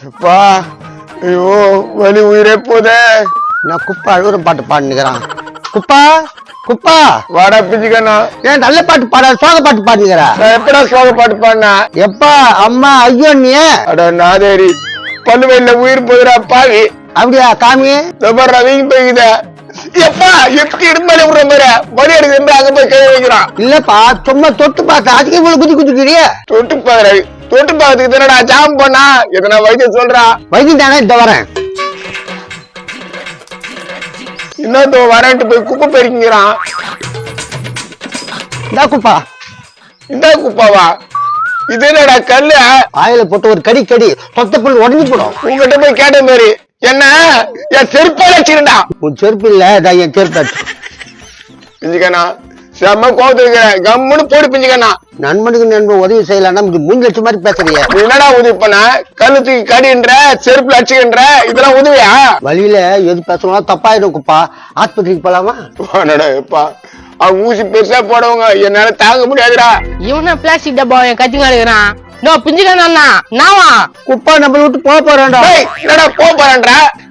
அப்பா ஐயோ வலி உயிரே போதே. நான் குப்பா அழுகுற பாட்டு பாடுனுக்கிறான். குப்பா குப்பா வாடா பிஞ்சுக்கண்ணா. ஏன் நல்ல பாட்டு பாட சோக பாட்டு பாடுனுக்கிற? நான் எப்படா சோக பாட்டு பாடினா? எப்பா அம்மா ஐயோ நீ அட நாதேரி பல்லு வயல்ல உயிர் போதுடா பாவி. அப்படியா காமி? ரவிங்க போய்க்குத. எப்பா எப்படி இடுமாலே விடுற மாதிரி மணி எடுக்கு அங்க போய் கை வைக்கிறான். இல்லப்பா சும்மா தொட்டு பார்த்தா அதுக்கு இவ்வளவு குதி குதிக்கிறிய. தொட்டு பாக்குற தொட்டு பாக்கிறதுக்கு தானடா ஜாம் பண்ணா. எதனா வைத்தியம் சொல்றா. வைத்தியம் தானே இந்த வரேன். இன்னொருத்த வரேன்ட்டு போய் குப்பை பெருக்கிறான். இந்த குப்பா இந்த குப்பாவா? இது என்னடா கல்லு? ஆயில போட்டு ஒரு கடி கடி சொத்த புல் உடஞ்சி போடும். உங்ககிட்ட போய் கேட்ட மாதிரி என்ன என் செருப்பால வச்சிருந்தா. உன் செருப்பு இல்ல என் செருப்பு. பிஞ்சுக்கண்ணா செம்ம கோவத்துல இருக்கிறேன். கம்முன்னு போடு பிஞ்சுக்கண்ணா. நண்பனுக்கு நண்பன் உதவி செய்யலாம் நமக்கு 3 லட்சம் மாதிரி பேசுறிய. என்னடா உதவி பண்ண? கழுத்துக்கு கடின்ற செருப்புல அடிச்சுக்கின்ற இதெல்லாம் உதவியா? வழியில எது பேசணும் தப்பாயிடும் குப்பா. ஆஸ்பத்திரிக்கு போலாமா? எப்பா அவங்க ஊசி பெருசா போடவங்க என்னால தாங்க முடியாதுடா. இவனா பிளாஸ்டிக் டப்பா என் கத்திங்க எடுக்கிறான். நோ பிஞ்சுக்கானா நாவா குப்பா நம்ம விட்டு போக போறேன்டா. என்னடா போறேன்ற?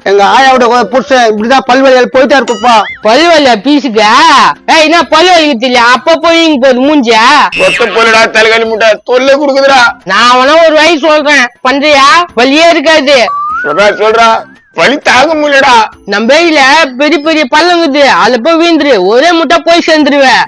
எங்க ஆயாவோட புருஷன் இப்படிதான் பல்வழியால் போயிட்டாரு குப்பா. பல்வலியா பீசுக்க? என்ன பல்வலிக்கு இல்லையா? அப்ப போய் இங்க போகுது மூஞ்சியா மொத்த போலடா தலைகாலி முட்டை தொல்லை குடுக்குதுடா. நான் அவனா ஒரு வயசு சொல்றேன் பண்றியா? வலியே இருக்காது. சொல்றா வலி தாங்க முடியலடா. நம்ம வெயில பெரிய பெரிய பள்ளங்குது அதுல போய் வீந்துரு ஒரே முட்டை போய் சேர்ந்துருவேன்.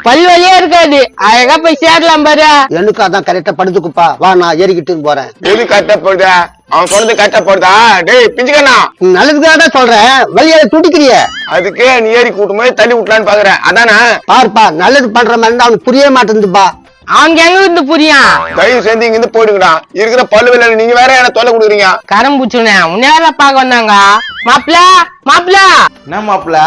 பல்வலியே இருக்காது. அழகா போய் சேரலாம் பாரு. எனக்கு அதான் கரெக்டா படுத்து குப்பா. வா நான் ஏறிக்கிட்டு போறேன். எது கரெக்டா போடுதா? அவன் சொன்னது கரெக்டா போடுதா? டேய் பிஞ்சுக்கண்ணா நல்லதுக்காக சொல்றேன். வழியால துடிக்கிறிய. அதுக்கே நீ ஏறி கூட்டும் போது தள்ளி விட்டலான்னு பாக்குறேன். அதானே பாருப்பா நல்லது பண்ற மாதிரி இருந்தா அவனுக்கு புரிய மாட்டேங்குதுப்பா. அவங்க எங்க இருந்து புரியும்? தயவு சேர்ந்து இங்க இருந்து போயிடுங்கடா. இருக்கிற பல்லு வேலை நீங்க வேற என்ன தொல்லை கொடுக்குறீங்க. கரம்பூச்சுனே உன்னையார பாக்க வந்தாங்க. மாப்பிள மாப்பிள என்ன மாப்பிள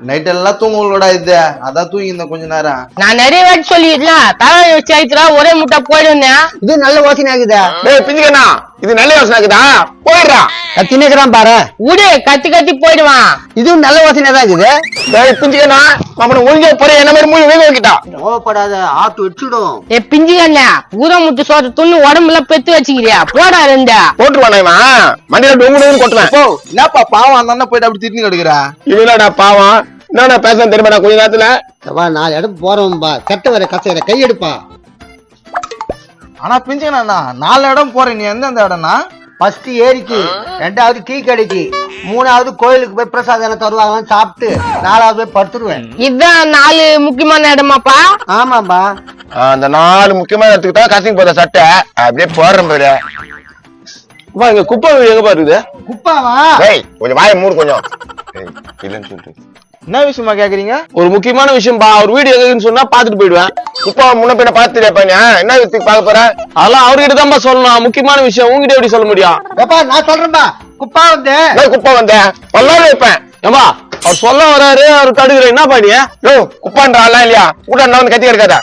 நைட் எல்லாம் தூங்கலோடா இது. அதான் தூங்கி இந்த கொஞ்ச நேரம். நான் நிறைய வாட்டி சொல்லிருக்கேன். தலை வச்சு ஆயிடுச்சுடா ஒரே முட்டை போயிடுவேன். இது நல்ல யோசனை ஆகுதா? டேய் பிஞ்சுக்கண்ணா இது நல்ல யோசனை ஆகுதா? போயிடுறா. கத்தினேக்கிறான் பாரு. உடு கத்தி கத்தி போயிடுவான். இதுவும் நல்ல யோசனை தான் இருக்குது. டேய் பிஞ்சுக்கண்ணா நம்மள ஒழுங்கா போற என்ன மாதிரி மூணு வேக வைக்கிட்டா. கோவப்படாத ஆட்டு வச்சிடும். ஏ பிஞ்சுக்கண்ணா ஊற முட்டு சோத்த துண்ணு உடம்புல பெத்து வச்சுக்கிறியா? போடா ரெண்டா போட்டுருவானா இவன் மண்டியில டொங்கு கொட்டுவேன். ஓ என்னப்பா பாவம் அந்த போயிட்டு அப்படி திட்டு கிடக்குறா. இவனாடா பாவம் என்னடா பேச தெரியுமாடா கொஞ்ச நேரத்துல. வா 4 இடம் போறோம்பா. கட்ட வர கசையற கையெடுப்பா. ஆனா பிஞ்சுக்கண்ணா 4 இடம் போறேன். நீ எந்தெந்த இடம்னா? ஃபர்ஸ்ட் ஏரிக்கு, 2வது டீ கடைக்கு, 3வது கோயிலுக்கு போய் பிரசாதம் தருவாங்க சாப்பிட்டு 4வது போய் படுத்துருவேன். இதுதான் 4 முக்கியமான இடமாப்பா. ஆமாப்பா. அந்த 4 முக்கியமான இடத்துக்கு தான் கசிங்க போத சட்டை அப்படியே போடுறேன் பாரு. இங்க குப்பை எங்க பாருக்குது? குப்பாவா? டேய் கொஞ்சம் வாயை மூடு கொஞ்சம். இல்லன்னு சொல்லிட்டு என்ன விஷயமா கேக்குறீங்க? ஒரு முக்கியமான விஷயம் பா. ஒரு வீடியோ எதுன்னு சொன்னா பாத்துட்டு போயிடுவேன். குப்பா முன்ன பின்ன பாத்துட்டியாப்பா? நீ என்ன விஷயத்துக்கு பாக்க போற? அதெல்லாம் அவர்கிட்ட தான் சொல்லணும். முக்கியமான விஷயம் உங்ககிட்ட எப்படி சொல்ல முடியும்? எப்பா நான் சொல்றேன்பா. குப்பா வந்து குப்பா வந்த பல்லாரு வைப்பேன். ஏம்பா அவர் சொல்ல வராரு அவர் கடுக்குற என்ன பாடிய? யோ குப்பான்றாலாம் இல்லையா? கூட வந்து கத்தி கிடக்காத.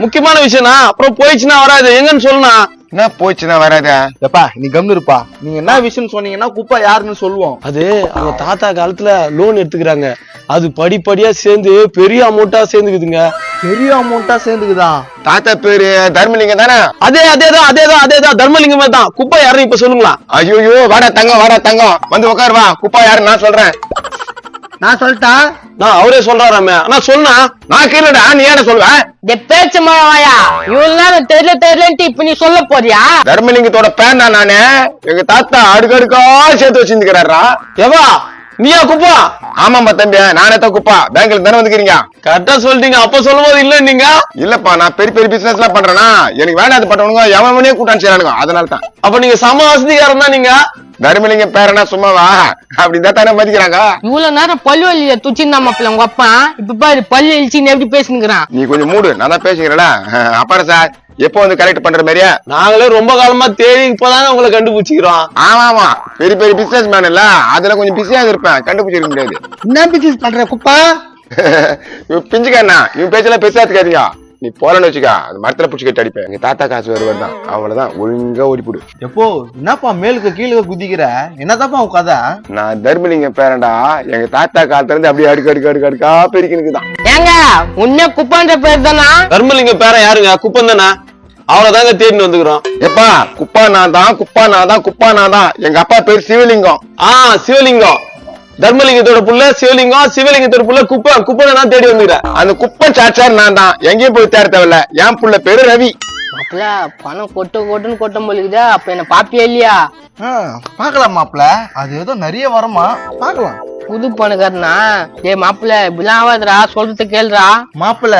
முக்கியமான விஷயம்னா அப்புறம் போயிடுச்சுன்னா வராது. எங்கன்னு சொல்லணும். என்ன போயிடுச்சுன்னா வராத? எப்பா நீ கம்னு இருப்பா. நீங்க என்ன விஷயம் சொன்னீங்கன்னா குப்பா யாருன்னு சொல்லுவோம். அது அவங்க தாத்தா காலத்துல லோன் எடுத்துக்கிறாங்க. அது படிப்படியா சேர்ந்து பெரிய அமௌண்டா சேர்ந்துக்குதுங்க. பெரிய அமௌண்டா சேர்ந்துக்குதா? தாத்தா பேரு தர்மலிங்கம் தானே? அதேதான் தர்மலிங்கமே தான். குப்பா யாருன்னு இப்ப சொல்லுங்களா? ஐயோ வாடா தங்கம் வந்து உட்காரு வா. குப்பா யாரு நான் சொல்றேன். நான் சொல்லிட்டா? நான் அவரே சொல்றாராமே. ஆனா சொன்னா நான் கீழடா நீ என்ன சொல்வ? இந்த பேச்சு மழவாயா இவ்வளவு நேரம் தெரியலன்ட்டு இப்ப நீ சொல்ல போறியா? தர்மலிங்கத்தோட பேன் தான் நானு. எங்க தாத்தா அடுக்கடுக்கா சேர்த்து வச்சிருந்துக்கிறாரா. எவா நீயா குப்பா? ஆமாம்பா தம்பி நானே தான் குப்பா. பேங்க்ல தானே வந்துக்கிறீங்க. கரெக்டா சொல்லிட்டீங்க. அப்ப சொல்லும் போது இல்ல நீங்க. இல்லப்பா நான் பெரிய பெரிய பிசினஸ் எல்லாம் பண்றேன்னா எனக்கு வேண்டாது பண்றவனுங்க எவனே கூட்டான் செய்யறானுங்க. அதனால தான். அப்ப நீங்க சம வசதிக்காரன் தான் நீங்க. தர்மலிங்கம் பேரனா சும்மாவா? அப்படிதான் தானே மதிக்கிறாங்க. இவ்வளவு நேரம் பல்லு வலிய துச்சிருந்தா மாப்பிள்ள உங்க அப்பா. இப்ப பாரு பல்லு இழிச்சின்னு எப்படி பேசுங்கிறான். நீ கொஞ்சம் மூடு. நான் தான் பேசுகிறேன்ல. அப்புறம் சார் எப்போ வந்து கரெக்ட் பண்ற மாதிரியா? நாங்களே ரொம்ப காலமா தேடி இப்பதாங்க உங்களை கண்டுபிடிச்சிக்கிறோம். ஆமா பெரிய பெரிய பிசினஸ் மேன் இல்ல அதுல கொஞ்சம் பிஸியா இருப்பேன். கண்டுபிடிச்சிருக்க முடியாது. என்ன பிசினஸ் பண்ற குப்பா? இவன் பிஞ்சுக்கானா இவன் பேச்செல்லாம் பெருசா இருக்காதீங்க. நீ போலன்னு வச்சுக்கா அது மரத்துல புடிச்சு கட்டி அடிப்பேன். எங்க தாத்தா காசு வருவார் தான். அவ்வளவுதான் ஒழுங்கா ஓடிப்புடு. எப்போ என்னப்பா மேலுக்கு கீழே குதிக்கிற? என்னதாப்பா உன் கதை? நான் தர்மலிங்கம் பேரண்டா. எங்க தாத்தா காலத்துல இருந்து அப்படியே அடுக்கா பெருக்கினுக்குதான். ஏங்க உன்ன குப்பான்ற பேர் தானா? தர்மலிங்க பேர யாருங்க? குப்பம் தானே? அவ்வளவுதாங்க தேடின்னு வந்துக்கிறோம். எப்பா குப்பா நான் தான், குப்பா நான் தான், குப்பா நான் தான். எங்க அப்பா பேர் சிவலிங்கம். சிவலிங்கம், தர்மலிங்கத்தோட புள்ள சிவலிங்கம், சிவலிங்கத்தோட புள்ள குப்பன், குப்பனை தான் தேடி வந்துக்கிறேன். அந்த குப்பன் சாச்சார் நான் தான். எங்கேயும் போய் தேட தேவையில்ல. என் புள்ள பேரு ரவி. மாப்பிள பணம் கொட்டுன்னு கொட்டும் போலுக்குதா, அப்ப என்ன பாப்பியா இல்லையா? பாக்கலாம் மாப்பிள, அது ஏதோ நிறைய வரமா, பாக்கலாம். புது பணக்காரனா? டேய் மாப்பிள இப்படிலாம் ஆகாதடா, சொல்றது கேளுடா. மாப்பிள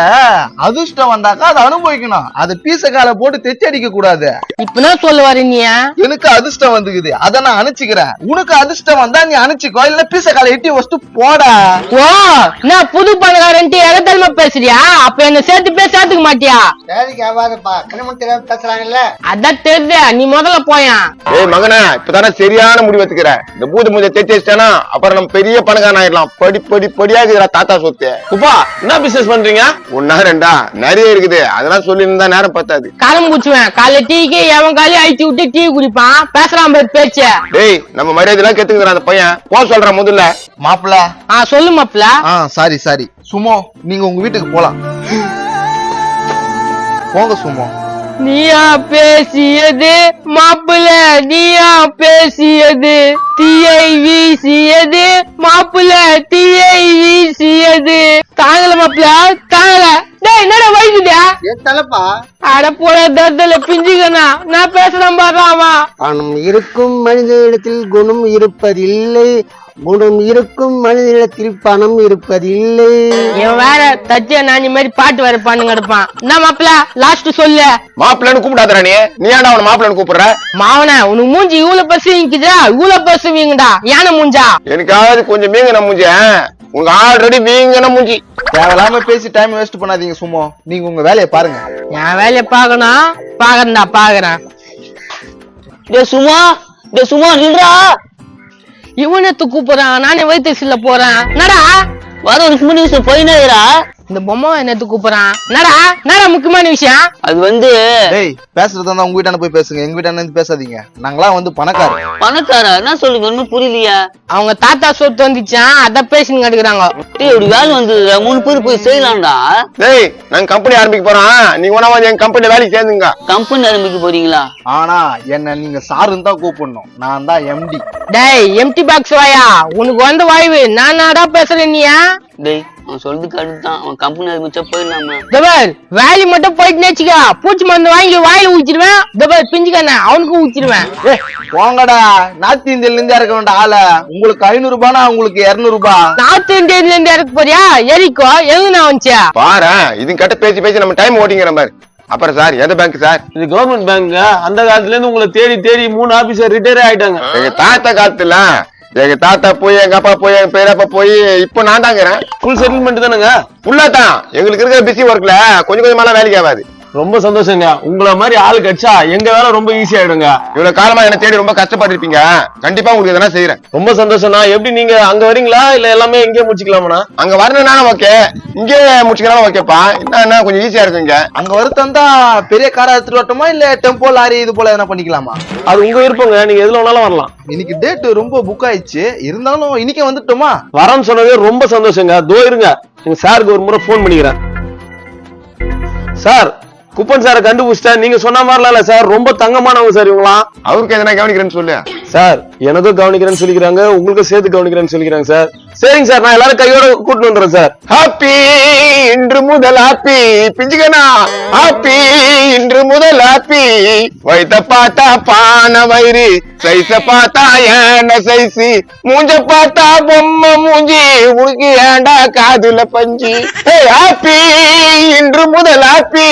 அதிர்ஷ்டம் வந்தாக்கா அதை அனுபவிக்கணும், அதை பீச கால போட்டு தைச்சு அடிக்க கூடாது. இப்பதான் சொல்ல வர நீ? எனக்கு அதிர்ஷ்டம் வந்துக்குது, அதை நான் அனுப்பிச்சுக்கிறேன். உனக்கு அதிர்ஷ்டம் வந்தா நீ அனுப்பிச்சுக்கோ, இல்ல பீச கால எட்டி வச்சுட்டு போடா. ஓ நான் புது பணக்காரன்ட்டு எகத்தல்மா பேசுறியா? அப்ப என்ன சேர்த்து சேர்த்துக்க மாட்டியா? வேலைக்கு ஆகாதப்பா, கண்ணு தெரியாம பேசுறாங்கல்ல. அதான் தெரியுது, நீ முதல்ல போயா. ஏய் மகனே, இப்பதானே சரியான முடிவு எடுத்துக்கிறேன். இந்த பூத மூஞ்ச தேய்ச்சி வச்சிட்டானா அப்புறம் நம்ம பெரிய பணக்காரன் ஆயிடலாம். படியா தாத்தா சொத்து. குப்பா என்ன பிசினஸ் பண்றீங்க? ஒன்னா ரெண்டா நிறைய இருக்குது, அதெல்லாம் சொல்லி இருந்தா நேரம் பத்தாது. காலம் பூச்சுவேன். காலைல டீக்கு எவன் காலையும் அழிச்சு விட்டு டீ குடிப்பான், பேசுறான் பாரு பேச்ச. டேய் நம்ம மரியாதை எல்லாம் கெத்துக்கிறான் அந்த பையன். போ சொல்றான் முதல்ல. மாப்பிள சொல்லு மாப்பிள. சாரி சுமோ, நீங்க உங்க வீட்டுக்கு போலாம். போங்க சுமோ. நீயா பேசியது மாப்பிள்ள, நீயா பேசியது, தீயை வீசியது மாப்பிள்ள, தீயை வீசியது. தாங்கல மாப்பிள்ள தாங்கல. டேய் என்னடா வயசுடா? தலைப்பா அட போட தத்துல பிஞ்சுக்கண்ணா, நான் பேசுறேன் பாருமா. பணம் இருக்கும் மனிதனிடத்தில் குணம் இருப்பதில்லை, குணம் இருக்கும் மனிதனிடத்தில் பணம் இருப்பதில்லை. இவன் வேற தச்சியா நானி மாதிரி பாட்டு வேற பாண்டுங்க எடுப்பான். என்ன மாப்பிள்ள லாஸ்ட் சொல்லு. மாப்பிள்ளன்னு கூப்பிடாதடா நீ. நீ ஏன்டா அவன மாப்பிள்ளன்னு கூப்பிடுற? மாவன உனக்கு மூஞ்சி இவ்வளவு பசு வீங்குதா? இவ்வளவு பசு வீங்குடா யானை மூஞ்சா? எனக்காவது கொஞ்சம் வீங்கின மூஞ்சி, உங்க ஆல்ரெடி வீங்கின மூஞ்சி. தேவையில்லாம பேசி டைம் வேஸ்ட் பண்ணாதீங்க சுமோ, நீங்க உங்க வேலையை பாருங்க. என் வேலைய பாக்கணும், பாக்குறேன். சும்மா நில்றா. இவனத்து கூப்பிடுறான், நானே வயிற்று சில்ல போறேன். என்னடா வர ஒரு முக்கியமான விஷயம் போயினேரா. இந்த பொம்மை என்னத்து கூப்பிடுறான்? என்னடா முக்கியமான விஷயம்? அது வந்து டேய் பேசுறதா இருந்தா உங்க வீட்டான போய் பேசுங்க, எங்க வீட்டான இருந்து பேசாதீங்க. நாங்களாம் வந்து பணக்காரர். பணக்காரா? என்ன சொல்லுங்க, ஒண்ணும் புரியலையா? அவங்க தாத்தா சொத்து வந்துச்சான், அத பேசின்னு கட்டுக்கிறாங்க. டேய் ஒரு வேலை வந்து 3 பேர் போய் செய்யலாம்டா. டேய் நாங்க கம்பெனி ஆரம்பிக்க போறோம், நீங்க ஒண்ணா வந்து எங்க கம்பெனி வேலைக்கு சேர்ந்துங்க. கம்பெனி ஆரம்பிக்க போறீங்களா? ஆனா என்ன நீங்க சாருன்னு தான் கூப்பிடணும், நான் தான் எம்டி. டேய் எம்டி பாக்ஸ் வாயா, உனக்கு வந்த வாய்வு நானாடா பேசுறேன் நீயா? டேய் அவன் சொல்றதுக்கு அடுத்தான், அவன் கம்பெனி ஆரம்பிச்சா போயிடலாமா? தபர் வேலி மட்டும் போயிட்டு நேச்சுக்கா, பூச்சி மருந்து வாங்கி வாயில ஊச்சிருவேன். தபர் பிஞ்சுக்கான அவனுக்கும் ஊச்சிருவேன். போங்கடா, நார்த் இந்தியால இருந்து இறக்க வேண்டாம் ஆள. உங்களுக்கு 500 ரூபானா உங்களுக்கு 200 ரூபாய். நார்த் இந்தியால இருந்து இறக்க போறியா? எரிக்கோ எங்க நான் வந்துச்சா பாரு இது கட்ட பேசி நம்ம டைம் ஓட்டிங்கிற மாதிரி. அப்புறம் சார் எந்த பேங்க் சார்? இது கவர்மெண்ட் பேங்க். அந்த காலத்துல இருந்து உங்களை தேடி 3 ஆபீசர் ரிட்டையர் ஆயிட்டாங்க. எங்க தாத்தா காலத்துல எங்க தாத்தா போய் எங்க அப்பா போய் எங்க பேரப்பா போய் இப்போ நான் தாங்கிறேன். ஃபுல் செட்டில்மெண்ட் தானுங்க. ஃபுல்லா தான். எங்களுக்கு இருக்கிற பிஸி ஒர்க்ல கொஞ்சம் கொஞ்சமா வேலைக்கு ஆகாது. ரொம்ப சந்தோஷங்க, உங்களை மாதிரி ஆளு கிடைச்சா எங்க வேலை ரொம்ப ஈஸி ஆயிடுங்க. இவ்வளவு காலமா என்ன தேடி ரொம்ப கஷ்டப்பட்டிருப்பீங்க, கண்டிப்பா உங்களுக்கு இதெல்லாம் செய்யறேன். ரொம்ப சந்தோஷம்ண்ணா. எப்படி நீங்க அங்க வரீங்களா இல்ல எல்லாமே இங்கே முடிச்சுக்கலாமா? அங்க வரணும்னாலும் ஓகே, இங்கே முடிச்சுக்கலாம் ஓகேப்பா. என்ன கொஞ்சம் ஈஸியா இருக்குங்க. அங்க வருத்தந்தா பெரிய காரா எடுத்துட்டு வரட்டுமா இல்ல டெம்போ லாரி இது போல எதனா பண்ணிக்கலாமா? அது உங்க விருப்பங்க, நீங்க எதுல வேணாலும் வரலாம். இன்னைக்கு டேட் ரொம்ப புக் ஆயிடுச்சு, இருந்தாலும் இன்னைக்கே வந்துட்டோமா? வரேன்னு சொன்னதே ரொம்ப சந்தோஷங்க. தோ இருங்க, எங்க சாருக்கு ஒரு முறை போன் பண்ணிக்கிறேன். சார் குப்பன் சாரை கண்டுபிடிச்சிட்டா. நீங்க சொன்ன மாதிரிலாம் இல்ல சார், ரொம்ப தங்கமானவங்க சார் இவங்களாம். அவருக்கு எதனா கவனிக்கிறேன்னு சொல்லு சார். எனக்கும் கவனிக்கிறேன்னு சொல்லிக்கிறாங்க, உங்களுக்கும் சேர்த்து கவனிக்கிறேன்னு சொல்லிக்கிறாங்க சார். சரிங்க சார், நான் எல்லாரும் கையோட கூட்டு வந்துடுறேன் சார். ஹாப்பி இன்று முதல் ஹாப்பி பிஞ்சுக்கனா, ஹாப்பி இன்று முதல் ஹாப்பி. வயித்த பார்த்தா பான வயிறு, சைஸ பார்த்தா ஏண்ட சைஸு, மூஞ்ச பார்த்தா பொம்மை மூஞ்சி, உனக்கு ஏண்டா காதுல பஞ்சி. ஹாப்பி இன்று முதல் ஹாப்பி.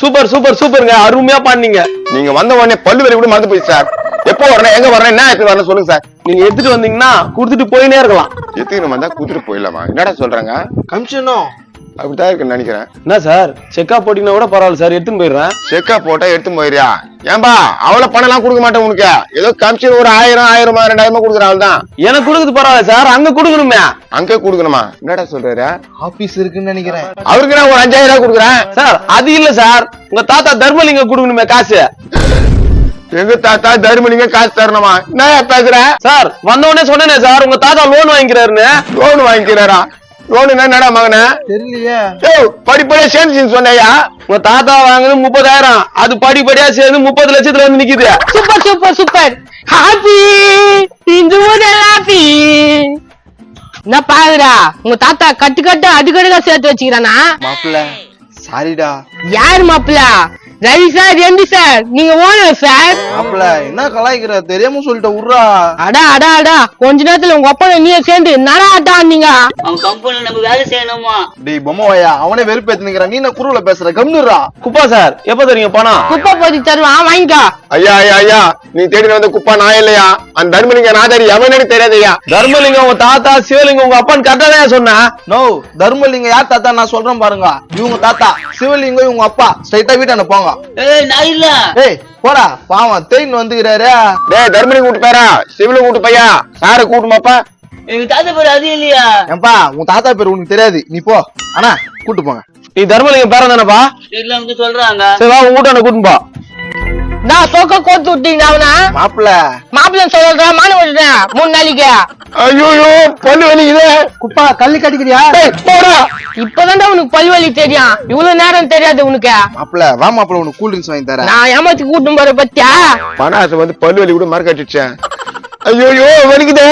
சூப்பர் சூப்பர் சூப்பருங்க, அருமையா பாடுனீங்க. நீங்க வந்த உடனே பல்லு வலி கூட மறந்து போயிடுச்சு சார். எப்போ வரணும், எங்க வரணும், என்ன எடுத்து வரணும் சொல்லுங்க சார். நீங்க எடுத்துட்டு வந்தீங்கன்னா கொடுத்துட்டு போயினே இருக்கலாம். எத்துக்கு வந்தா கூத்துட்டு போயிடலாமா? என்னடா சொல்றாங்க? கமிஷனும் அப்படித்தான் இருக்குன்னு நினைக்கிறேன். என்ன சார், செக்கா போட்டீங்கன்னா கூட பரவாயில்ல சார், எடுத்துன்னு போயிடுறேன். செக்கா போட்டா எடுத்து போயிரியா? ஏன்பா அவ்வளவு பணம் எல்லாம் கொடுக்க மாட்டேன் உனக்கு. ஏதோ கமிஷன் ஒரு 1000 2000 கொடுக்குறாள் தான். எனக்கு கொடுக்குது பரவாயில்ல சார், அங்க கொடுக்கணுமே. அங்க கொடுக்கணுமா? என்னடா சொல்றாரு? ஆபீஸ் இருக்குன்னு நினைக்கிறேன். அவருக்கு நான் ஒரு 5000 கொடுக்குறேன் சார். அது இல்ல சார், உங்க தாத்தா தர்மலிங்க கொடுக்கணுமே காசு. எங்க தாத்தா தருமலிங்க காசு தரணுமா? என்ன பேசுற சார்? வந்த உடனே சொன்னேனே சார், உங்க தாத்தா லோன் வாங்கிக்கிறாருன்னு. லோன் வாங்கிக்கிறாரா? லோன் என்னடா மகனே? தெரியலையே. படிப்படியா சேர்ந்துச்சுன்னு சொன்னையா? உங்க தாத்தா வாங்குது 30,000, அது படிப்படியா சேர்ந்து 30 லட்சத்துல வந்து நிக்குது. Super super super. ஹாப்பி இந்த முதல் ஹாப்பி. என்ன பாருடா, உங்க தாத்தா கட்டு கட்டு அடுக்கடுக்கா சேர்த்து வச்சுக்கிறானா? மாப்பிள்ள சாரிடா. யார் மாப்பிள்ள? ரவி சார், எம்டி சார், நீங்க ஓனர் சார். மாப்பிள்ள என்ன கலாய்க்கிற? தெரியாம சொல்லிட்ட உர்றா. அடா அடா அடா, கொஞ்ச நேரத்துல உங்க அப்பா நீங்க சேர்ந்து நட ஆட்டா நீங்க. அவன் கம்பெனில நம்ம வேலை செய்யணுமா? டேய் பொம்மையா, அவனே வெறுப்பேத்துனுங்கிறான், நீ என்ன குருவில பேசுற? கம்னுறா. குப்பா சார், எப்ப தரீங்க பணம்? குப்பை போதி தருவான், வாங்கிக்கோ. ஐயா ஐயா ஐயா, நீ தேடி வந்த குப்பா நான் இல்லையா? அந்த தர்மலிங்க நாதாரி எவனே தெரியாதையா? தர்மலிங்கம் உங்க தாத்தா, சிவலிங்கம் உங்க அப்பான்னு கரெக்டா தான் சொன்னா. நோ, தர்மலிங்கம் யார் தாத்தா நான் சொல்றேன் பாருங்க. இவங்க தாத்தா, சிவலிங்கம் இவங்க அப்பா. ஸ்ட்ரைட்டா வீட்டான போங்க. ஏய் நான் இல்ல. ஏய் போடா, பாவம் தேய்னு வந்துக்கிறாரு. டேய் தர்மலிங்க கூட்டு பேரா, சிவலிங்க கூட்டு பையா, சார கூட்டுமாப்பா. எங்க தாத்தா பேர் அது இல்லையா? ஏன்பா உன் தாத்தா பேர் உனக்கு தெரியாது, நீ போ. ஆனா கூட்டு போங்க. நீ தர்மலிங்கம் பேரன் தானப்பா? இல்ல அவங்க சொல்றாங்க. சரி வா, உங்க கூட்டான கூட்டு போ. நான் தோக்க கோத்து விட்டீங்க அவனா? மாப்பிள்ள மாப்பிள்ள சொல்றேன், மான விட்டுறேன் 3 நாளைக்கு. ஐயோ பல்லு வலிக்குது. குப்பா கல்லு கடிக்கிறியா? டேய் போடா. இப்பதான்டா உனக்கு பல் வலி தெரியும், இவ்வளவு நேரம் தெரியாது உனக்கு. மாப்பிள்ள வா மாப்பிள்ள, உனக்கு கூல் ட்ரிங்க்ஸ் வாங்கி தரேன். நான் ஏமாத்தி கூட்டும் போற பத்தியா? பணாசை வந்து பல்லு வலி கூட மறக்கட்டுச்சேன். ஐயோ வலிக்குதே.